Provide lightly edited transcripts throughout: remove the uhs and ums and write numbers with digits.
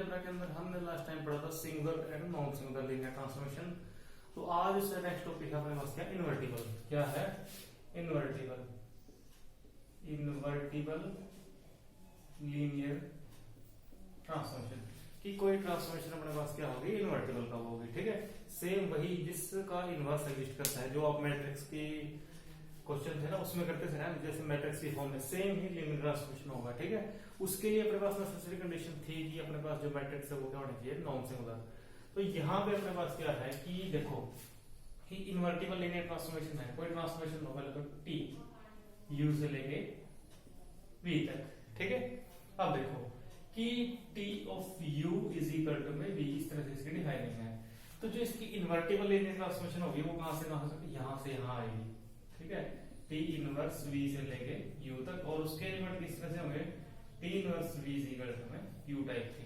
Algebra के अंदर हमने लास्ट टाइम पढ़ा था singular and non singular linear transformation. तो आज इसका नेक्स्ट टॉपिक है अपने पास क्या इन्वर्टिबल। क्या है इन्वर्टिबल? इन्वर्टिबल लीनियर ट्रांसफॉर्मेशन कि कोई ट्रांसफॉर्मेशन अपने पास क्या होगी इन्वर्टिबल कब होगी। ठीक है, सेम वही जिसका इनवर्स एग्जिस्ट करता है जो आप मैट्रिक्स की क्वेश्चन थे ना उसमें करते थे ना, जैसे मैट्रिक्स की फॉर्म में सेम ही लीनियर ट्रांसफॉर्मेशन होगा। ठीक है, उसके लिए अपने पास नेसेसरी कंडीशन थी कि अपने पास जो मैट्रिक्स है वो क्या होना चाहिए नॉन सिंगुलर। तो यहाँ पे अपने पास क्या है कि देखो कि इन्वर्टिबल लीनियर ट्रांसफॉर्मेशन है, कोई ट्रांसफॉर्मेशन होगा तो टी यू से लेके वी तक। ठीक है, अब देखो कि T of U is equal to में वी, इस तरह से इसकी डिफाइनिंग है। तो जो इसकी इन्वर्टिबल लीनियर ट्रांसफॉर्मेशन होगी वो कहां से कहां से, यहाँ से यहाँ आएगी। ठीक है, टी इनवर्स वी से लेके यू तक, और उसके एलिमेंट किस तरह से होंगे T inverse V is equal to में यू टाइप थी।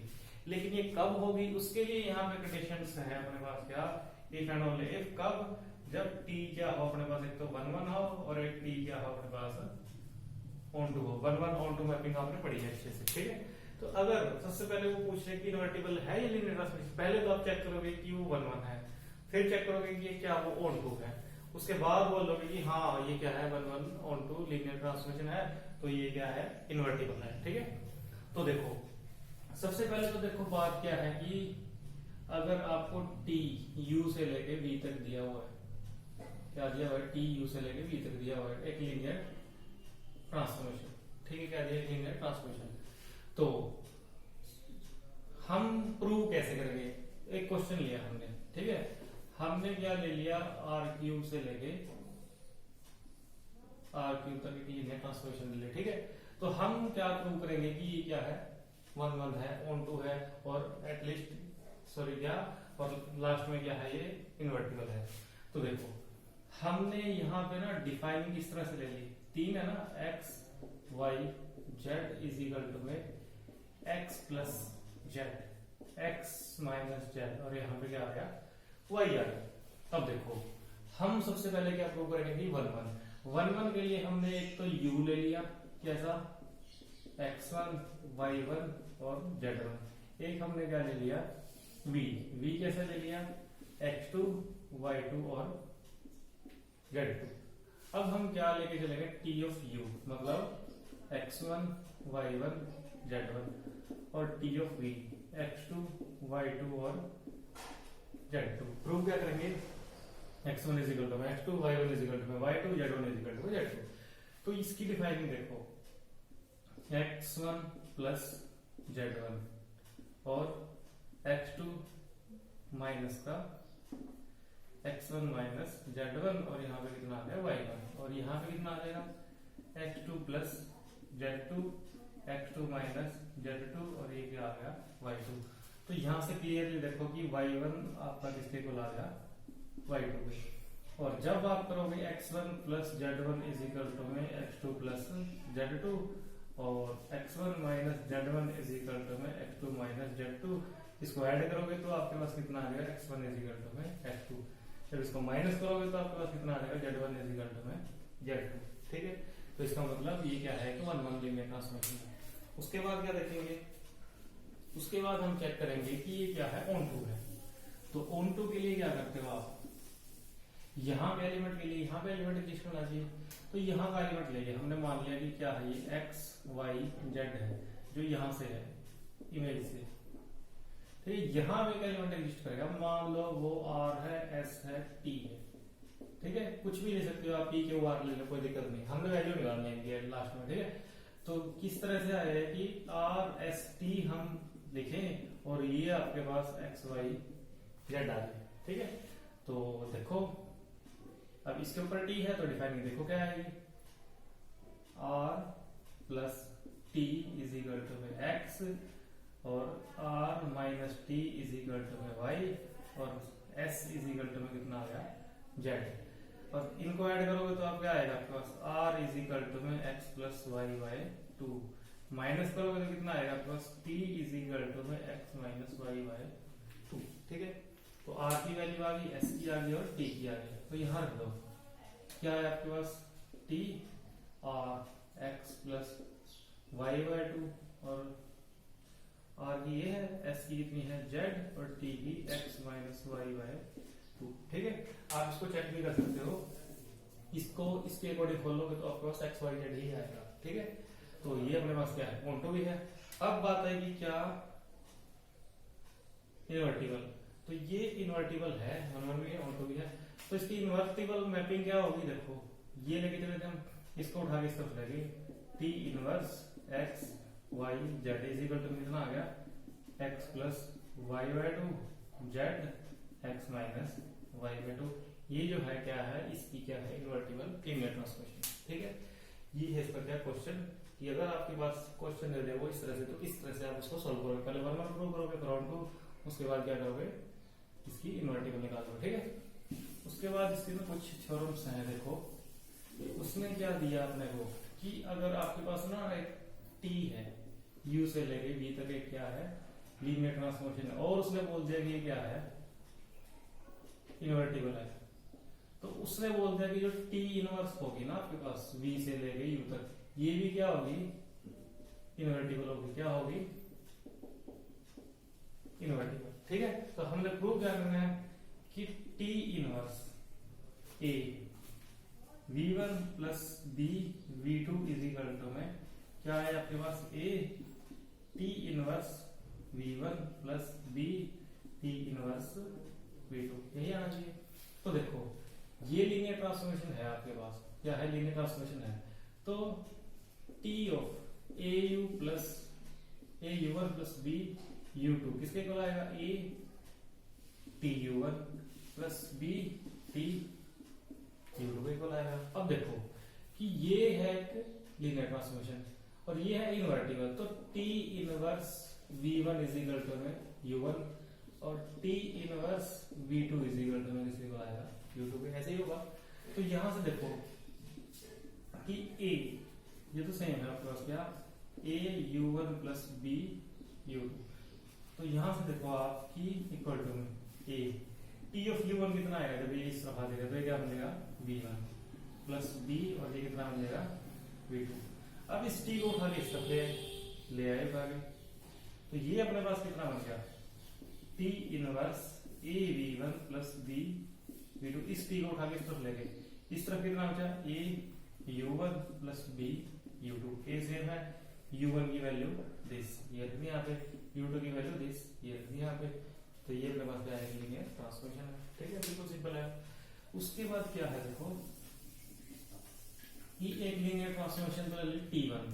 लेकिन ये कब होगी उसके लिए यहाँ पे कंडीशंस है अपने पास क्या, इफ एंड ओनली इफ। कब? जब टी क्या हो अपने पास, एक तो 1 1 हो और एक टी क्या हो अपने पास ऑन टू हो। 1 1 ऑन टू मैपिंग आपने पढ़ी है अच्छे से। ठीक है, तो अगर सबसे पहले वो पूछ रहे कि इन्वर्टिबल है या लीनियर ट्रांसफॉर्मेशन, पहले तो आप चेक करोगे कि वो 1 1 है, फिर चेक करोगे कि ये क्या वो ऑन टू है, उसके बाद बोलोगे कि हाँ ये क्या है 1 1 ऑन टू लीनियर ट्रांसफॉर्मेशन है, तो ये क्या है इन्वर्टिबल है। ठीक है, तो देखो सबसे पहले तो देखो बात क्या है कि अगर आपको टी यू से लेके वी तक दिया हुआ है, क्या दिया हुआ है टी यू से लेके वी तक दिया हुआ है एक लीनियर ट्रांसफॉर्मेशन। ठीक है, क्या दिया लीनियर ट्रांसफॉर्मेशन, तो हम प्रूव कैसे करेंगे। एक क्वेश्चन लिया हमने, ठीक है, हमने क्या ले लिया आर क्यूब से लेके आर क्यूब तक एक लीनियर ट्रांसफॉर्मेशन ले लिया। ठीक है, तो हम क्या प्रूव करेंगे कि ये क्या है 1 1 है, ऑन टू है, और एटलीस्ट सॉरी क्या, और लास्ट में क्या है ये इन्वर्टिबल है। तो देखो हमने यहाँ पे ना डिफाइनिंग इस तरह से ले ली, 3 है ना, X Y Z is equal to में X plus Z, X minus Z, और यहाँ पे क्या आ गया वाई आ गया। अब देखो हम सबसे पहले क्या प्रूव करेंगे कि 1 1 के लिए हमने एक तो u ले लिया, कैसा x1 y1 और z1। एक हमने क्या ले लिया v कैसे ले लिया x2 y2 और z2। अब हम क्या लेके चलेंगे t ऑफ u, मतलब x1 y1 z1 और t of v x2 y2 और z2। प्रूव क्या करेंगे x1 is equal to x2 y1 is equal to y2 z1 is equal to z2। तो इसकी डिफाइनिंग देखो x1 प्लस z1 और x2 minus का x1 minus z1, और यहाँ पे कितना आ गया y1, और यहाँ पे कितना आ जाएगा x2 plus z2 x2 minus z2, और ये क्या आ गया y2। तो यहाँ से क्लियरली देखो कि y1 आपका किसके को ला गया y2 पे, और जब आप करोगे x1 plus z1 is equal to में x2 प्लस z2 और x1 minus z1 is equal to में x2 माइनस z2, इसको ऐड करोगे तो आपके पास कितना आ जाएगा x1 इज इक्वल टू में x2, जब इसको माइनस करोगे तो आपके पास कितना आ जाएगा z1 इज इक्वल टू में z2। ठीक है, तो इसका मतलब ये क्या है कि 1 1 लीनियर ट्रांसफॉर्मेशन है। उसके बाद क्या देखेंगे, उसके बाद हम चेक करेंगे कि ये क्या है ऑन टू है। तो ऑन टू के लिए क्या करते हो आप, यहाँ पे एलिमेंट के लिए यहाँ पे एलिमेंट एग्जिस्ट होना चाहिए, तो यहाँ का एलिमेंट ले लिया हमने, मान लिया कि क्या है ये x y z है जो यहाँ से है इमेज से। तो यहाँ पे एलिमेंट एग्जिस्ट करेगा, मान लो वो r है s है t है। ठीक है, कुछ भी ले सकते हो आप, p के r ले लो, कोई दिक्कत नहीं, हमने वैल्यू निकालनी है लास्ट में। ठीक है, तो किस तरह से आया कि r s t हम लिखें और ये आपके पास x y z आ जाए। ठीक है, तो देखो अब इसके ऊपर t है तो डिफाइनिंग देखो क्या आएगी, r plus t is equal to में x और r minus t is equal to में y और s इज इक्वल टू में कितना आ गया z, और इनको ऐड करोगे तो आप क्या आएगा आपके पास r इज इक्वल टू में x plus y by 2, minus करोगे तो कितना आएगा आपके पास t इज इक्वल टू में x माइनस y बाय 2। ठीक है, तो r की वैल्यू आ गई, s की आ गई और t की आ गई, तो यहाँ रख दो क्या है आपके पास t r x plus y by 2 और आर की ये है, एस की कितनी है जेड और टी की एक्स माइनस वाई बाय 2। ठीक है, आप इसको चेक भी कर सकते हो, इसको इसके अकॉर्डिंग खोलोगे तो आपके पास एक्स वाई जेड ही आएगा। ठीक है, तो ये अपने पास क्या है ऑनटो भी है। अब बात आएगी क्या इनवर्टिबल, तो ये इनवर्टिबल है, वन भी है ऑनटो भी है। तो इसकी इनवर्टिबल मैपिंग क्या होगी, देखो ये लेके चले थे हम, इसको उठा के इस तरफ लेंगे, T inverse X Y Z is equal to कितना आ गया X plus Y by 2 Z X minus Y by 2। ये जो है क्या है, इसकी क्या है इनवर्टिबल लीनियर ट्रांसफॉर्मेशन। ठीक है, ये है इसका क्या क्वेश्चन, कि अगर आपके पास क्वेश्चन दे दे वो इस तरह से, तो इस तरह से आप उसको सॉल्व करोगे। पहले वन वन प्रूव करोगे, फिर ऑन टू, उसके बाद क्या करोगे इसकी इनवर्टिबल निकालोगे। ठीक है, उसके बाद इसके में कुछ थ्योरम्स हैं। देखो उसने क्या दिया अपने को, कि अगर आपके पास ना एक टी है, यू से लेके बी तक एक क्या है लीनियर ट्रांसफॉर्मेशन है, और उसने बोल दिया कि ये क्या है इनवर्टिबल है, तो उसने बोल दिया कि जो टी इनवर्स होगी ना आपके पास वी से लेके यू तक, ये भी क्या होगी इनवर्टिबल होगी। क्या होगी इनवर्टिबल। ठीक है, तो हमने प्रूव क्या करना है कि T inverse A v1 plus B v2 is equal to में क्या है आपके पास a T inverse v1 plus B T inverse v2, यही आना चाहिए। तो देखो ये लीनियर ट्रांसफॉर्मेशन है आपके पास, क्या है लीनियर ट्रांसफॉर्मेशन है, तो t of a u plus a u1 plus b u2 किसके इक्वल आएगा a t u1 plus b t u2 के इक्वल आएगा। अब देखो कि ये है एक लीनियर ट्रांसफॉर्मेशन और ये है इनवर्टिबल, तो t inverse v1 is equal to में u1 और t inverse v2 is equal to में किसके इक्वल आएगा u2 के, ऐसे ही होगा। तो यहां से देखो कि a ये तो सेम है आपके पास क्या a u1 plus b u2, तो यहां से देखो आप कि इक्वल टू में a t ऑफ u1 कितना आएगा, जब ये इस तरफ आ जाएगा तो ये क्या बनेगा v1 प्लस b और ये कितना बनेगा v2। अब इस t को उठा के इस तरफ ले आए आगे, तो ये अपने पास कितना बन गया t inverse a v1 plus b v2। इस t को उठा के इस तरफ ले गए, इस तरफ कितना बचा a u1 plus b u2, a same है u1 की वैल्यू दिस, ये रखनी यहाँ पे, u2 की वैल्यू दिस, ये रखनी यहाँ पे, तो ये अपने पास क्या है लीनियर ट्रांसफॉर्मेशन है। ठीक है, बिल्कुल सिंपल है। उसके बाद क्या है देखो कि एक लीनियर ट्रांसफॉर्मेशन तो ले ली t1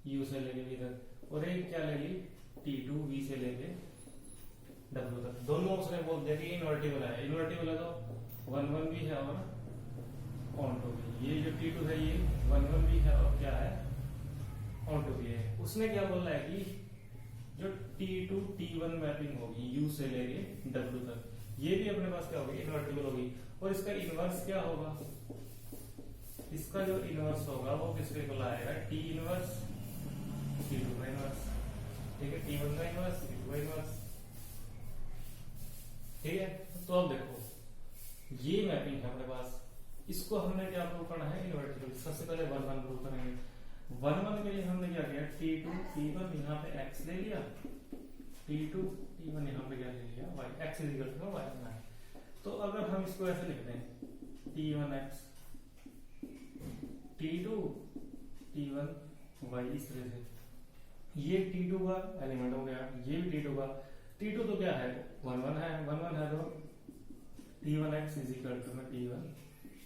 u से लेके v तक, और एक क्या ले ली t2 v से लेके w तक। दोनों उसने बोल दिया कि इनवर्टिबल है, इनवर्टिबल है तो 1 1 भी है और ऑन टू भी, ये जो t2 है ये 1 1 भी है और क्या है ऑन टू भी है। उसने क्या बोला है कि जो t2 t1 मैपिंग होगी u से लेके w तक, ये भी अपने पास क्या होगी इनवर्टिबल होगी, और इसका इनवर्स क्या होगा, इसका जो इनवर्स होगा वो किसके इक्वल आएगा t इनवर्स t2 का इनवर्स। ठीक है, t1 का इनवर्स t2 का इनवर्स। ठीक है, तो अब देखो ये मैपिंग है अपने पास, इसको हमने क्या प्रूव करना है इनवर्टिबल। सबसे पहले 1 1 प्रूव करेंगे। 1 1 के लिए हमने क्या किया t2 t1 यहाँ पे x ले लिया, t2 t1 यहाँ पे क्या ले लिया y, x is equal to y है। तो अगर हम इसको ऐसे लिखते हैं t1x t2 t1 y इस तरह से, ये t2 का एलिमेंट हो गया, ये भी t2 का, t2 तो क्या है 1 1 है, 1 1 है तो t1x इज इक्वल टू में t1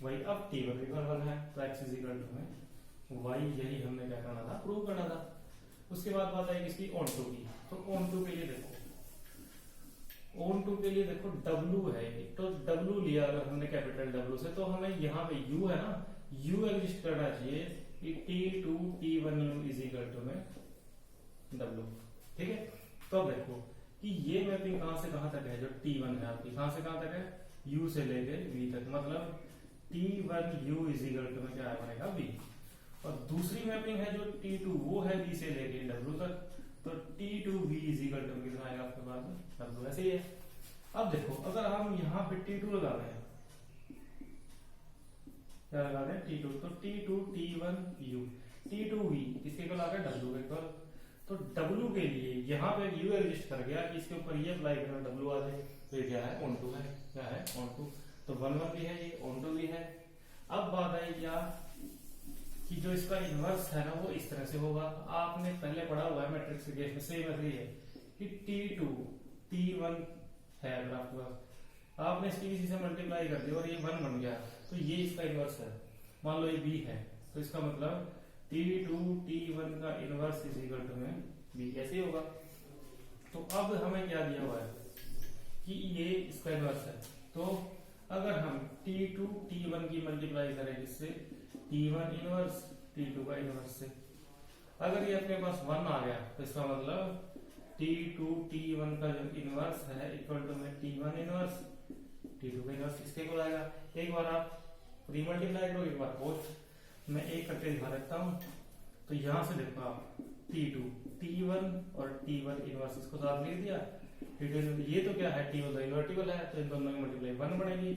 y। अब t1 भी 1 1 है तो x इज इक्वल टू में y, यही हमने क्या करना था प्रूव करना था। उसके बाद बात आएगी इसकी ऑन टू की, तो ऑन टू के लिए देखो, ऑन टू के लिए देखो w है, तो w लिया अगर हमने कैपिटल W से, तो हमें यहाँ पे u है ना, u एग्जिस्ट करना चाहिए कि t2 t1 u is equal to में w। ठीक है, तो अब देखो कि ये मैपिंग कहां से कहां तक है, जो t1 है आपकी कहां से कहां तक है u से लेके v तक, मतलब t1 u is equal to में क्या बनेगा v। और दूसरी मैपिंग है जो t2 वो है v से लेके w तक, तो t2 v is equal to कितना आएगा आपके पास w, ऐसे ही है। अब देखो अगर हम यहाँ पे t2 लगा रहे हैं, क्या लगा रहे हैं t2, तो t2 t1 u t2 v किसके इक्वल आ गया w के इक्वल, तो W के लिए यहाँ पे U एग्जिस्ट कर गया कि इसके ऊपर ये अप्लाई करना W आ जाए, तो ये क्या है ऑन टू है, क्या है ऑन टू। तो 1 1 भी है, ये ऑन टू भी है। अब बात आई क्या कि जो इसका इनवर्स है ना वो इस तरह से होगा। आपने पहले पढ़ा हुआ है मैट्रिक्स के केस में, सेम ऐसे ही है कि T2 T1 है, अगर आपके पास आपने इसकी किसी से मल्टीप्लाई कर दिया और ये 1 बन गया, तो ये इसका इनवर्स है। मान लो ये B है, तो इसका मतलब T2 T1 का इनवर्स इज इक्वल टू में B, कैसे होगा। तो अब हमें क्या दिया हुआ है कि ये इसका इनवर्स है। तो अगर हम T2 T1 की मल्टीप्लाई करें इससे T1 इनवर्स T2 का इनवर्स से, अगर ये अपने पास 1 आ गया तो इसका मतलब T2 T1 का जो इनवर्स है इक्वल टू में T1 इनवर्स T2 का इनवर्स इसके को आएगा। एक बार आप रीमल्टीप्लाई करो, एक बार पोस्ट, मैं एक करके दिखा देता हूँ। तो यहां से देखो आप T2 T1 और T1 इनवर्स इसको साथ लिख दिया। ये तो क्या है T1 तो इन्वर्टिबल है, तो इन दोनों की मल्टीप्लाई 1 बनेगी।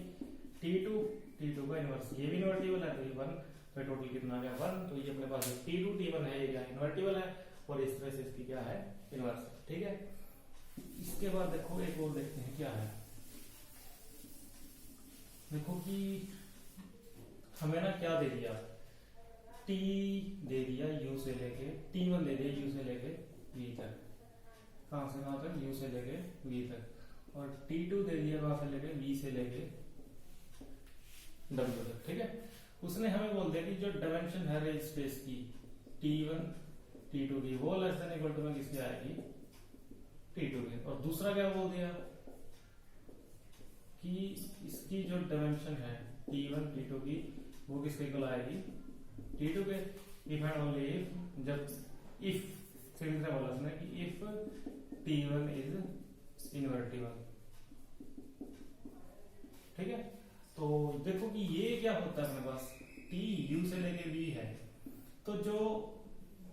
T2 का इनवर्स ये भी इन्वर्टिबल है, तो ये 1, तो टोटल कितना आ गया 1। तो ये अपने पास T2 T1 है, ये क्या इन्वर्टिबल है, और इस तरह से इसकी क्या है इनवर्स है, ठीक है। इसके बाद देखो एक और देखते हैं क्या है। देखो कि हमें ना क्या दे दिया, T दे दिया U से लेके, T1 दे दिया U से लेके V तक, कहां से कहां तक U से लेके V तक, और T2 दे दिया कहां से लेके V से लेके W तक, ठीक है। उसने हमें बोल दिया कि जो डायमेंशन है रेंज स्पेस की T1 T2 की वो लेस देन इक्वल टू में किसकी आएगी T2 की। और दूसरा क्या बोल दिया कि इसकी जो डायमेंशन है T1 T2 की वो किसके इक्वल आएगी T2 के। इफ एंड ओनली इफ, जब इफ सिंपल से बोला उसने कि इफ T1 इज इनवर्टिबल, ठीक है। तो देखो कि ये क्या होता है, अपने पास T U से लेके V है, तो जो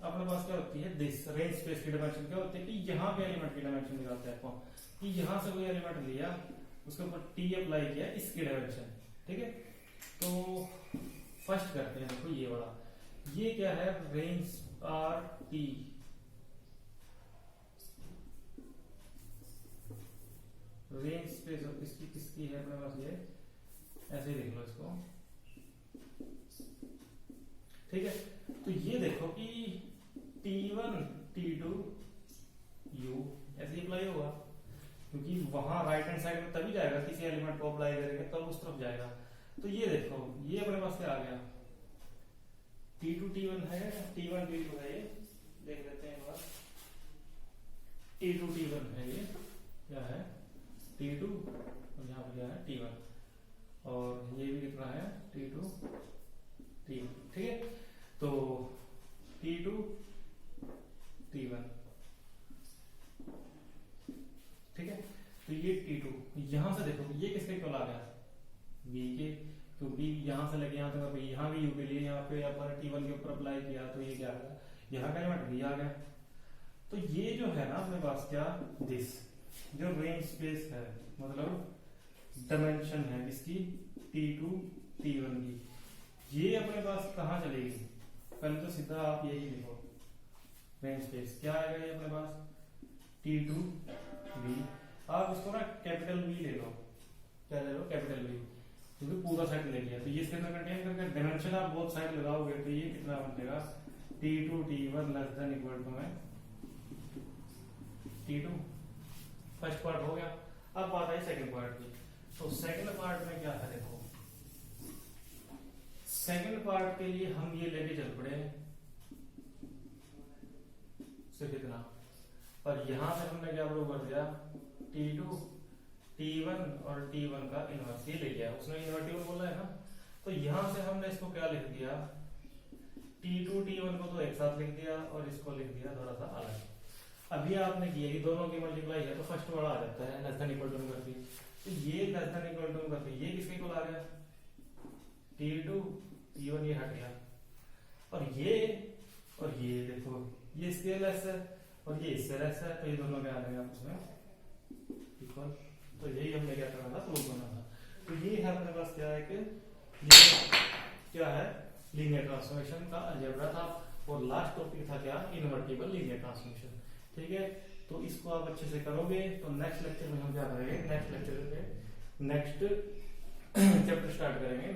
अपने पास क्या होती है दिस रेंज स्पेस की डायमेंशन क्या होती है कि यहाँ पे एलिमेंट की डायमेंशन निकालते हैं अपन, कि यहाँ से कोई एलिमेंट लिया उसके ऊपर T अप्लाई किया इसकी डायमेंशन, ठीक है। तो फर्स्ट करते हैं, देखो ये वाला, ये क्या है range R T, range space किसकी किसकी है अपने पास, ये ऐसे ही देख लो इसको, ठीक है। तो ये देखो कि T1 T2 U ऐसे अप्लाई होगा, क्योंकि वहां राइट हैंड साइड में तभी जाएगा, किसी एलिमेंट को अप्लाई करेंगे तब उस तरफ जाएगा। तो ये देखो ये अपने पास क्या आ गया, T2 T1 है, T1 T2 है, ये देख लेते हैं एक बार। T2 T1 है, ये क्या है T2 और यहाँ पे क्या है T1, और ये भी कितना है T2 T1, ठीक है। तो T2 T1, ठीक है। तो ये T2 यहां से देखो ये किसके इक्वल आ गया V के, क्योंकि यहां से लेके यहां तक यहाँ भी U के लिए यहाँ पे अपन T1 के ऊपर अप्लाई किया, तो ये क्या आ गया, यहाँ का एलिमेंट V आ गया। तो ये जो है ना अपने पास क्या दिस जो रेंज स्पेस है, मतलब डायमेंशन है इसकी T2 T1 की, ये अपने पास कहाँ चलेगी, पहले तो सीधा आप यही लिखो रेंज स्पेस क्या आएगा, ये अपने पास T2 V, आप इसको ना कैपिटल V ले लो, क्या ले लो कैपिटल V, क्योंकि पूरा सेट ले लिया। तो ये इसके अंदर कंटेन करके डायमेंशन आप बोथ साइड लगाओगे तो ये कितना बनेगा T2 T1 less than equal to में T2। फर्स्ट पार्ट हो गया। अब बात आई सेकंड पार्ट की। तो सेकंड पार्ट में क्या है, देखो सेकंड पार्ट के लिए हम ये लेके चल पड़े सिर्फ इतना, और यहां से हमने क्या प्रूव कर दिया T2 T1 और T1 का इनवर्स ये ले लिया, उसने इन्वर्टिबल बोला है ना। तो यहां से हमने इसको क्या लिख दिया T2 T1 को तो एक साथ लिख दिया और इसको लिख दिया थोड़ा सा अलग। अभी आपने किया कि दोनों की मल्टीप्लाई है तो फर्स्ट वाला आ जाता है लेस देन इक्वल टू करके, तो ये लेस देन इक्वल टू करके ये किसके इक्वल आ गया T2 T1, ये हट गया, और ये देखो ये इसके लेस है और ये इससे लेस है, तो ये दोनों क्या आ जाएगा उसमें इक्वल। तो यही हमने क्या करना था प्रूव करना था। तो ये है अपने पास क्या है कि ये क्या है लीनियर ट्रांसफॉर्मेशन का अलजेब्रा था। और लास्ट टॉपिक था क्या, इन्वर्टिबल लीनियर ट्रांसमिशन। ठीक है, तो इसको आप अच्छे से करोगे तो नेक्स्ट लेक्चर में हम क्या करेंगे, नेक्स्ट चैप्टर स्टार्ट करेंगे